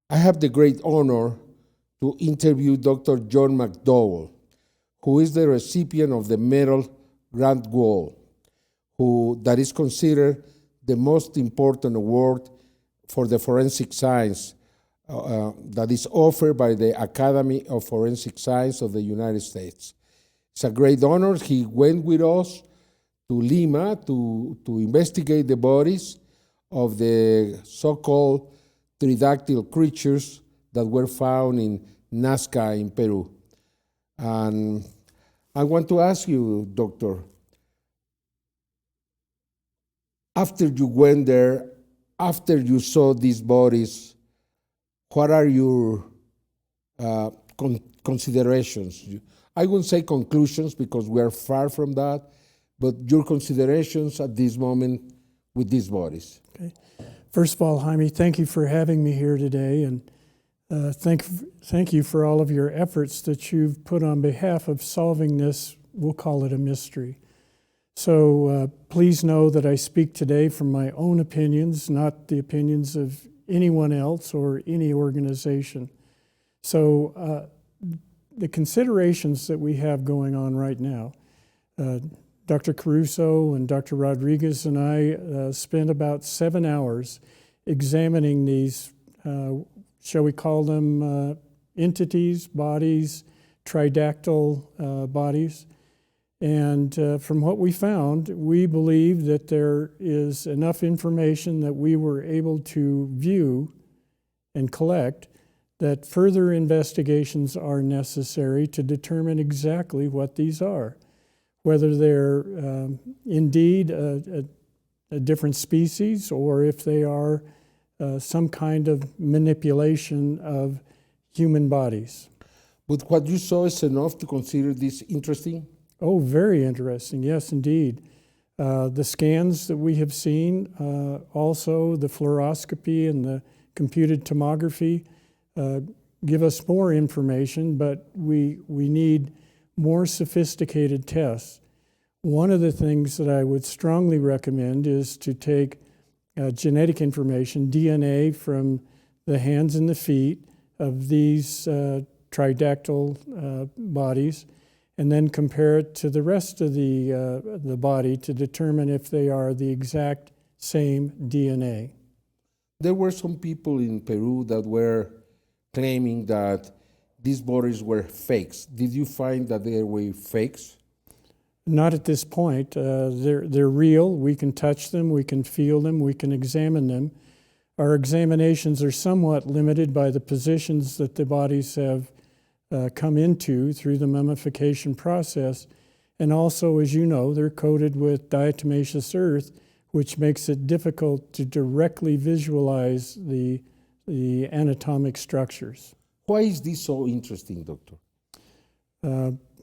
I have the great honor to interview Dr. John McDowell, who is the recipient of the Medal Grant Wool, that is considered the most important award for the forensic science that is offered by the Academy of Forensic Science of the United States. It's a great honor. He went with us to Lima to investigate the bodies of the so-called pterodactyl creatures that were found in Nazca in Peru. And I want to ask you, Doctor, after you went there, after you saw these bodies, what are your considerations? I wouldn't say conclusions because we are far from that, but your considerations at this moment with these bodies. Okay. First of all, Jaime, thank you for having me here today, and thank you for all of your efforts that you've put on behalf of solving this, we'll call it a mystery. So please know that I speak today from my own opinions, not the opinions of anyone else or any organization. So the considerations that we have going on right now, Dr. Caruso and Dr. Rodriguez and I spent about 7 hours examining these, shall we call them entities, bodies, tridactyl bodies. And from what we found, we believe that there is enough information that we were able to view and collect that further investigations are necessary to determine exactly what these are, whether they're indeed a different species or if they are some kind of manipulation of human bodies. But what you saw is enough to consider this interesting? Oh, very interesting. Yes, indeed. The scans that we have seen, also the fluoroscopy and the computed tomography give us more information, but we need more sophisticated tests. One of the things that I would strongly recommend is to take genetic information, DNA, from the hands and the feet of these tridactyl bodies, and then compare it to the rest of the body to determine if they are the exact same DNA. There were some people in Peru that were claiming that these bodies were fakes. Did you find that they were fakes? Not at this point. They're real. We can touch them, we can feel them, we can examine them. Our examinations are somewhat limited by the positions that the bodies have come into through the mummification process. And also, as you know, they're coated with diatomaceous earth, which makes it difficult to directly visualize the anatomic structures. Why is this so interesting, Doctor?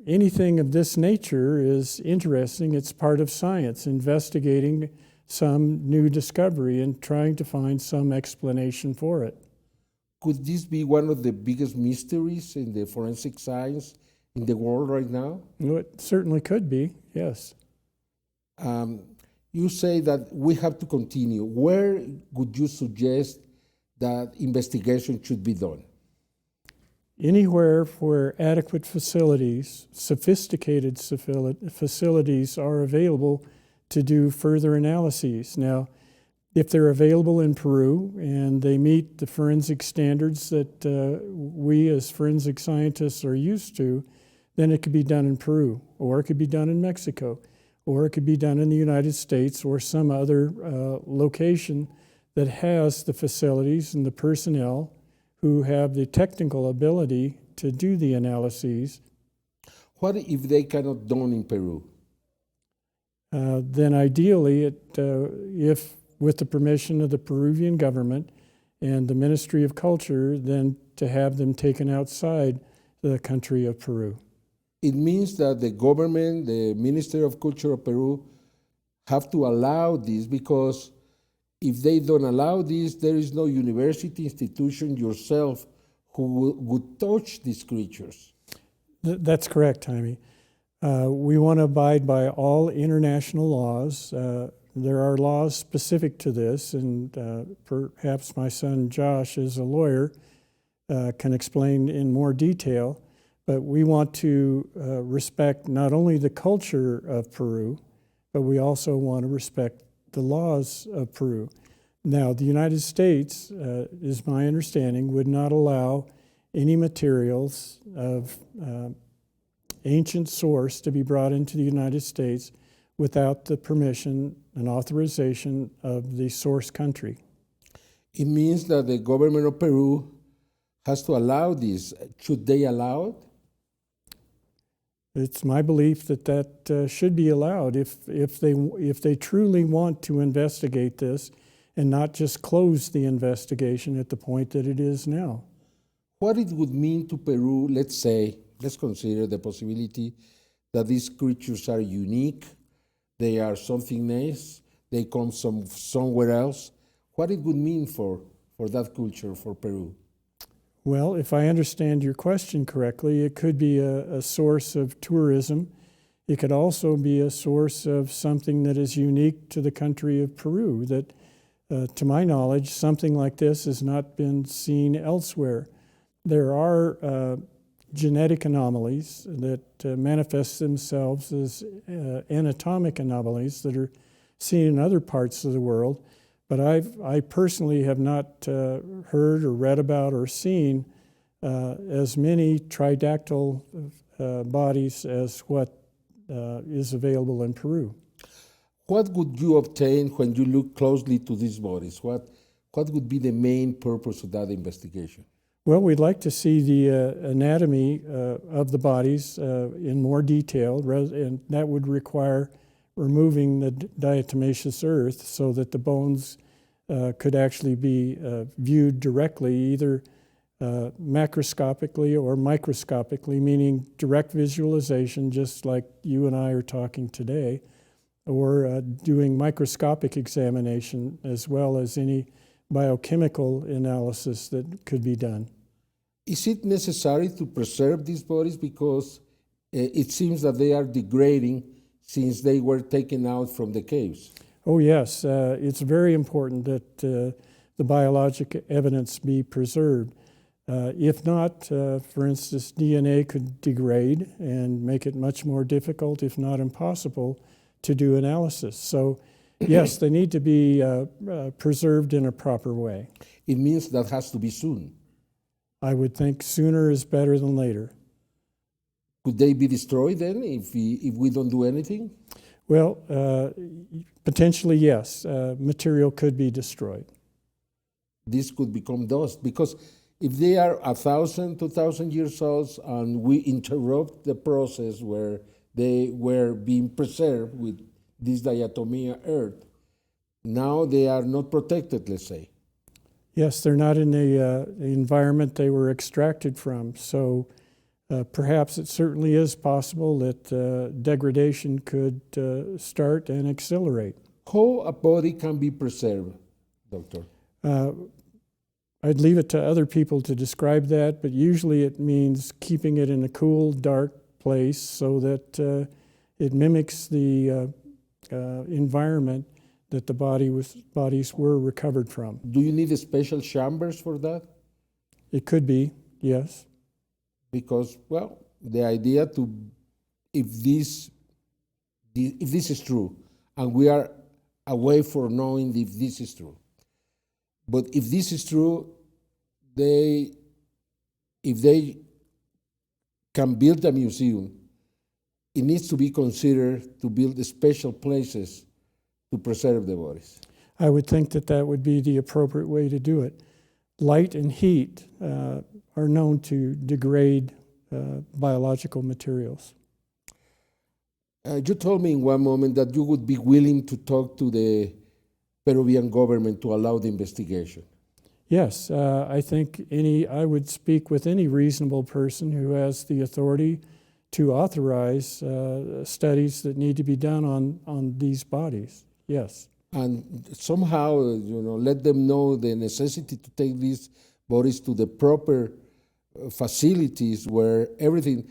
Anything of this nature is interesting. It's part of science, investigating some new discovery and trying to find some explanation for it. Could this be one of the biggest mysteries in the forensic science in the world right now? Well, it certainly could be, yes. You say that we have to continue. Where would you suggest that investigation should be done? Anywhere where adequate facilities, sophisticated facilities are available to do further analyses. Now, if they're available in Peru and they meet the forensic standards that we as forensic scientists are used to, then it could be done in Peru, or it could be done in Mexico, or it could be done in the United States or some other location that has the facilities and the personnel who have the technical ability to do the analyses. What if they cannot done in Peru? Then ideally, if with the permission of the Peruvian government and the Ministry of Culture, then to have them taken outside the country of Peru. It means that the government, the Ministry of Culture of Peru, have to allow this, because if they don't allow this, there is no university, institution, yourself, who would touch these creatures. That's correct, Jaime. We want to abide by all international laws. There are laws specific to this, and perhaps my son Josh is a lawyer can explain in more detail. But we want to respect not only the culture of Peru, but we also want to respect the laws of Peru. Now, the United States, is my understanding, would not allow any materials of ancient source to be brought into the United States without the permission and authorization of the source country. It means that the government of Peru has to allow this. Should they allow it? It's my belief that that should be allowed if they truly want to investigate this and not just close the investigation at the point that it is now. What it would mean to Peru, let's consider the possibility that these creatures are unique, they are something nice, they come somewhere else. What it would mean for that culture, for Peru? Well, if I understand your question correctly, it could be a source of tourism. It could also be a source of something that is unique to the country of Peru, that, to my knowledge, something like this has not been seen elsewhere. There are genetic anomalies that manifest themselves as anatomic anomalies that are seen in other parts of the world, but I personally have not heard or read about or seen as many tridactyl bodies as what is available in Peru. What would you obtain when you look closely to these bodies? What would be the main purpose of that investigation? Well, we'd like to see the anatomy of the bodies in more detail, and that would require removing the diatomaceous earth so that the bones could actually be viewed directly, either macroscopically or microscopically, meaning direct visualization, just like you and I are talking today, or doing microscopic examination as well as any biochemical analysis that could be done. Is it necessary to preserve these bodies because it seems that they are degrading since they were taken out from the caves? Oh yes, it's very important that the biologic evidence be preserved. If not, for instance, DNA could degrade and make it much more difficult, if not impossible, to do analysis. So yes, they need to be preserved in a proper way. It means that has to be soon. I would think sooner is better than later. Could they be destroyed then if we don't do anything? Well, potentially yes. Material could be destroyed. This could become dust because if they are 1,000, 2,000 years old and we interrupt the process where they were being preserved with this diatomea earth, now they are not protected, let's say. Yes, they're not in the environment they were extracted from. So perhaps it certainly is possible that degradation could start and accelerate. How a body can be preserved, Doctor? I'd leave it to other people to describe that, but usually it means keeping it in a cool, dark place so that it mimics the environment that the bodies were recovered from. Do you need special chambers for that? It could be, yes. Because, well, the idea if this is true, and we are away from knowing if this is true. But if this is true, if they can build a museum, it needs to be considered to build special places to preserve the bodies. I would think that would be the appropriate way to do it. Light and heat are known to degrade biological materials. You told me in one moment that you would be willing to talk to the Peruvian government to allow the investigation. Yes, I think I would speak with any reasonable person who has the authority to authorize studies that need to be done on these bodies. Yes. And somehow, let them know the necessity to take these bodies to the proper facilities where everything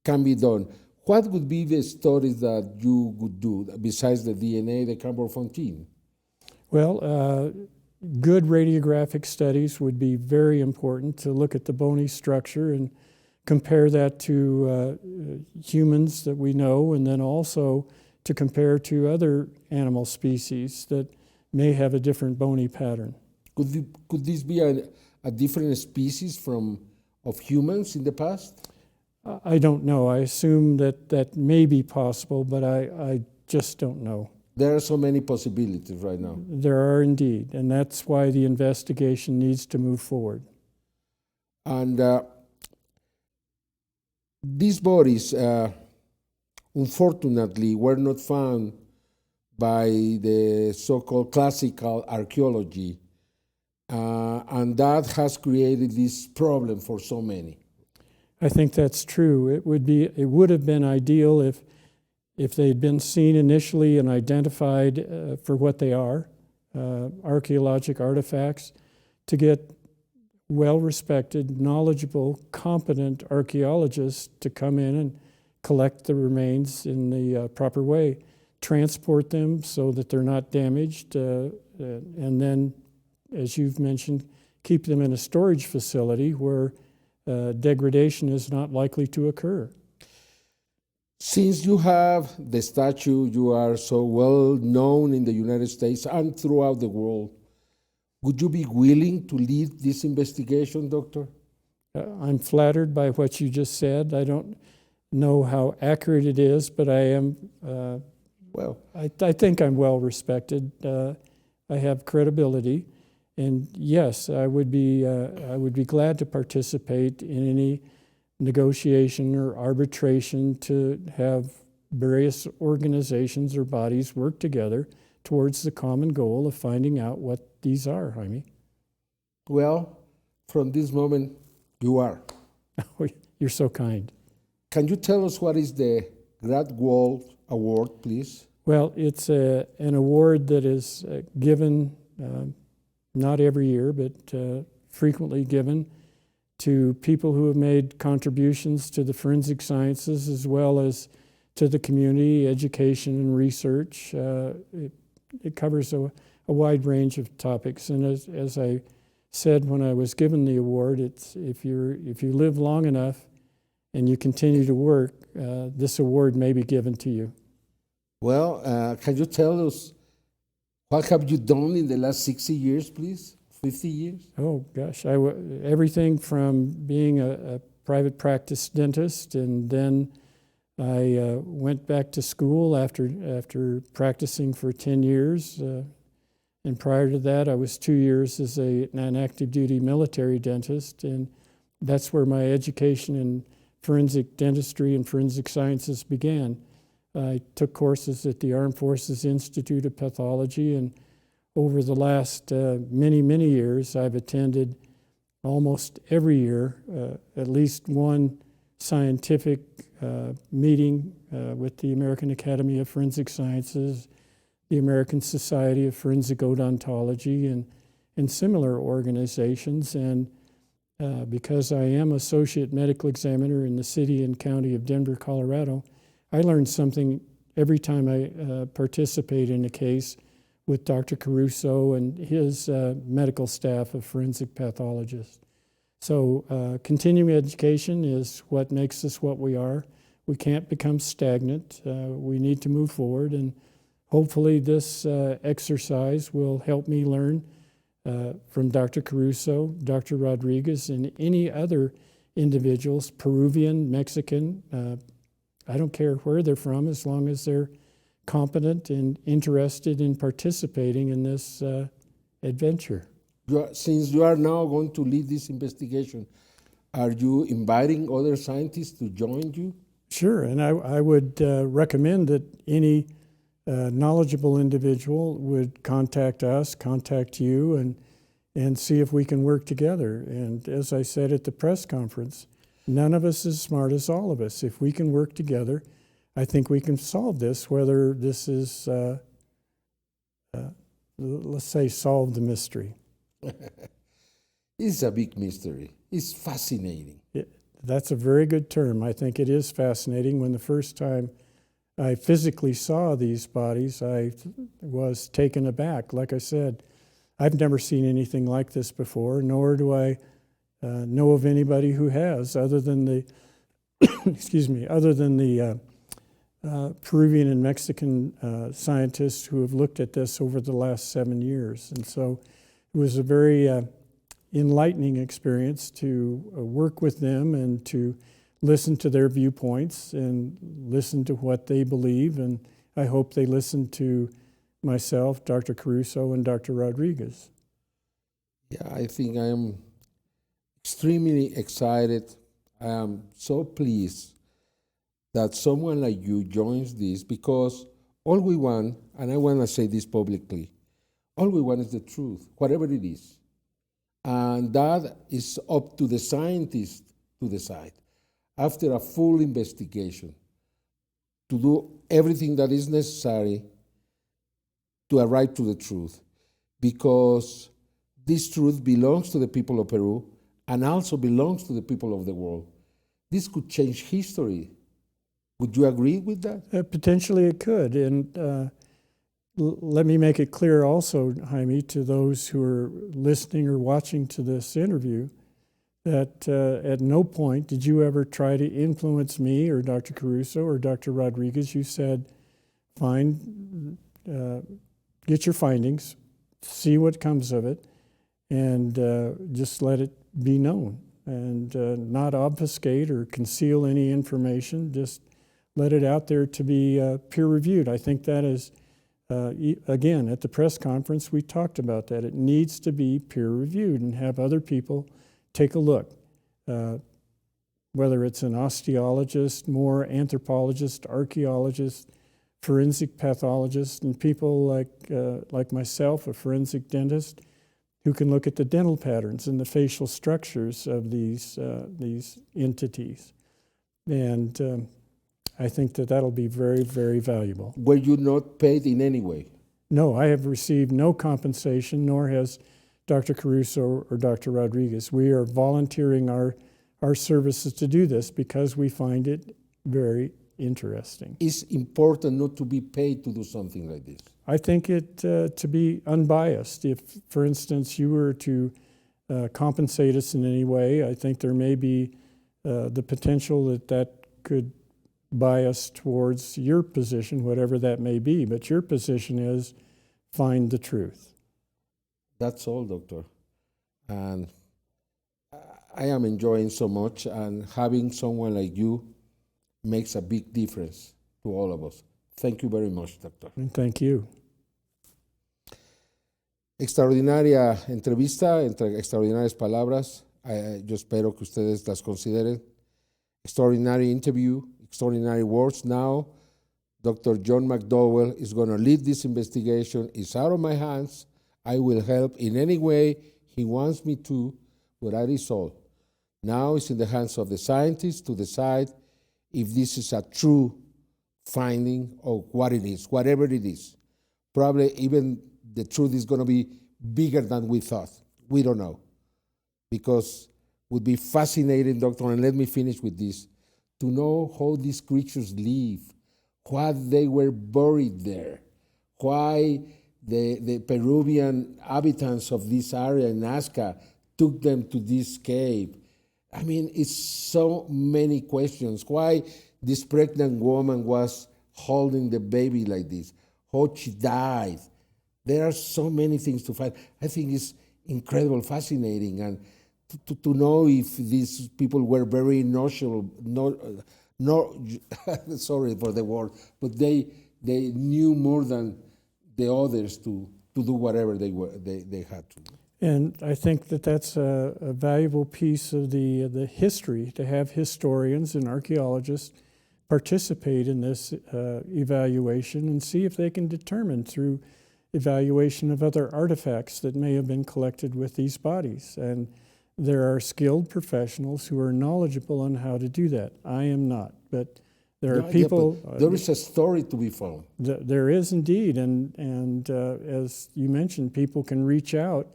can be done. What would be the studies that you would do besides the DNA, the Campbell-Fontaine? Well, good radiographic studies would be very important to look at the bony structure and compare that to humans that we know, and then also to compare to other animal species that may have a different bony pattern. Could this be a different species of humans in the past? I don't know. I assume that may be possible, but I just don't know. There are so many possibilities right now. There are indeed, and that's why the investigation needs to move forward. And these bodies, unfortunately, were not found by the so-called classical archaeology, and that has created this problem for so many. I think that's true. It would have been ideal if they'd been seen initially and identified for what they are, archaeologic artifacts, to get well-respected, knowledgeable, competent archaeologists to come in and collect the remains in the proper way, transport them so that they're not damaged, and then, as you've mentioned, keep them in a storage facility where degradation is not likely to occur. Since you have the statue, you are so well known in the United States and throughout the world, would you be willing to lead this investigation, Doctor? I'm flattered by what you just said. I don't know how accurate it is, but I am, I think I'm well respected. I have credibility. And yes, I would be glad to participate in any negotiation or arbitration to have various organizations or bodies work together towards the common goal of finding out what these are, Jaime. Well, from this moment, you are. You're so kind. Can you tell us what is the Grand Wall Award, please? Well, it's an award that is given not every year, but frequently given to people who have made contributions to the forensic sciences as well as to the community, education, and research. It covers a wide range of topics. And as I said when I was given the award, it's if you live long enough and you continue to work, this award may be given to you. Well, can you tell us what have you done in the last 60 years, please? 50 years? Oh, gosh. Everything from being a private practice dentist, and then I went back to school after practicing for 10 years. And prior to that, I was 2 years as an active duty military dentist. And that's where my education in forensic dentistry and forensic sciences began. I took courses at the Armed Forces Institute of Pathology, and over the last many, many years, I've attended almost every year at least one scientific meeting with the American Academy of Forensic Sciences, the American Society of Forensic Odontology, and similar organizations. And because I am Associate Medical Examiner in the City and County of Denver, Colorado, I learn something every time I participate in a case with Dr. Caruso and his medical staff of forensic pathologists. So continuing education is what makes us what we are. We can't become stagnant. We need to move forward, and hopefully this exercise will help me learn from Dr. Caruso, Dr. Rodriguez, and any other individuals, Peruvian, Mexican, I don't care where they're from, as long as they're competent and interested in participating in this adventure. Since you are now going to lead this investigation, are you inviting other scientists to join you? Sure, and I would recommend that any knowledgeable individual would contact us, contact you, and see if we can work together. And as I said at the press conference, none of us is as smart as all of us. If we can work together, I think we can solve this, whether this is, let's say, solve the mystery. It's a big mystery. It's fascinating. That's a very good term. I think it is fascinating. When the first time I physically saw these bodies, I was taken aback. Like I said, I've never seen anything like this before, nor do I know of anybody who has, other than the Peruvian and Mexican scientists who have looked at this over the last 7 years. And so it was a very enlightening experience to work with them and to listen to their viewpoints and listen to what they believe. And I hope they listen to myself, Dr. Caruso, and Dr. Rodriguez. Yeah, I think I am extremely excited. I am so pleased that someone like you joins this, because all we want, and I want to say this publicly, all we want is the truth, whatever it is. And that is up to the scientists to decide, after a full investigation, to do everything that is necessary to arrive to the truth, because this truth belongs to the people of Peru and also belongs to the people of the world. This could change history. Would you agree with that? Potentially it could. And let me make it clear also, Jaime, to those who are listening or watching to this interview, that at no point did you ever try to influence me or Dr. Caruso or Dr. Rodriguez. You said, fine, get your findings, see what comes of it, and just let it be known, and not obfuscate or conceal any information, just let it out there to be peer-reviewed. I think that is, again, at the press conference, we talked about that. It needs to be peer-reviewed and have other people take a look, whether it's an osteologist, more anthropologist, archaeologist, forensic pathologist, and people like myself, a forensic dentist, who can look at the dental patterns and the facial structures of these entities. And I think that that'll be very, very valuable. Were you not paid in any way? No, I have received no compensation, nor has Dr. Caruso or Dr. Rodriguez. We are volunteering our services to do this because we find it very interesting. It's important not to be paid to do something like this. I think it to be unbiased. If, for instance, you were to compensate us in any way, I think there may be the potential that could bias towards your position, whatever that may be. But your position is find the truth. That's all, Doctor. And I am enjoying so much, and having someone like you makes a big difference to all of us. Thank you very much, Doctor. And thank you. Extraordinaria entrevista, entre extraordinarias palabras. Yo espero que ustedes las consideren. Extraordinary interview, extraordinary words. Now, Dr. John McDowell is going to lead this investigation. It's out of my hands. I will help in any way he wants me to, but that is all. Now it's in the hands of the scientists to decide if this is a true finding or what it is, whatever it is. Probably even the truth is going to be bigger than we thought. We don't know. Because it would be fascinating, Doctor, and let me finish with this, to know how these creatures live, what they were buried there, why the Peruvian inhabitants of this area in Nazca took them to this cave. I mean, it's so many questions. Why this pregnant woman was holding the baby like this, how she died. There are so many things to find. I think it's incredible, fascinating, and to know if these people were very knowledgeable, sorry for the word, but they knew more than the others to do whatever they had to. And I think that that's a valuable piece of the history, to have historians and archaeologists participate in this evaluation and see if they can determine through evaluation of other artifacts that may have been collected with these bodies. And there are skilled professionals who are knowledgeable on how to do that. I am not, but there are people. Yeah, there is a story to be found. There is indeed, and as you mentioned, people can reach out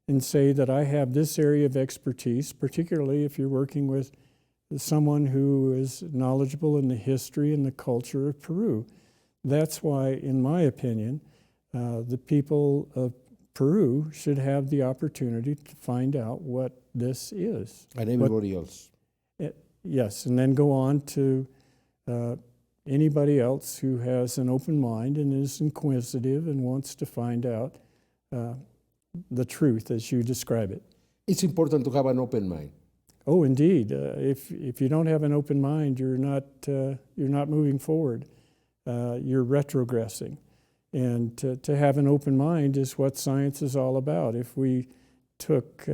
and say that I have this area of expertise, particularly if you're working with someone who is knowledgeable in the history and the culture of Peru. That's why, in my opinion, the people of Peru should have the opportunity to find out what this is. And everybody else. Yes, and then go on to anybody else who has an open mind and is inquisitive and wants to find out the truth as you describe it. It's important to have an open mind. Oh, indeed. If you don't have an open mind, you're not moving forward. You're retrogressing. And to have an open mind is what science is all about. If we took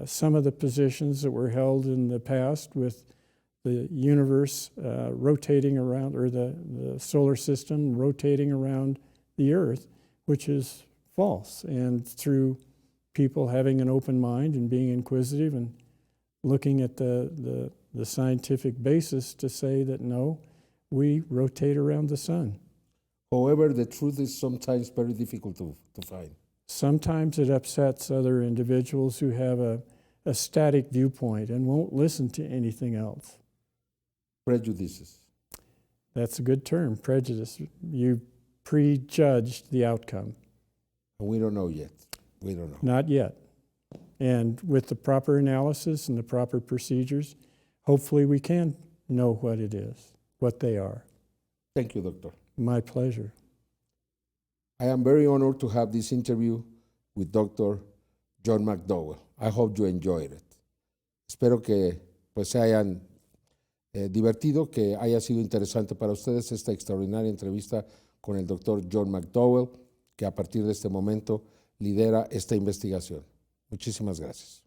some of the positions that were held in the past with the universe rotating around, or the solar system rotating around the Earth, which is false, and through people having an open mind and being inquisitive and looking at the scientific basis to say that no, we rotate around the sun. However, the truth is sometimes very difficult to find. Sometimes it upsets other individuals who have a static viewpoint and won't listen to anything else. Prejudices. That's a good term, prejudice. You prejudged the outcome. And we don't know yet. We don't know. Not yet. And with the proper analysis and the proper procedures, hopefully we can know what it is, what they are. Thank you, Doctor. My pleasure. I am very honored to have this interview with Dr. John McDowell. I hope you enjoyed it. Espero que pues se hayan divertido, que haya sido interesante para ustedes esta extraordinaria entrevista con el Dr. John McDowell, que a partir de este momento lidera esta investigación. Muchísimas gracias.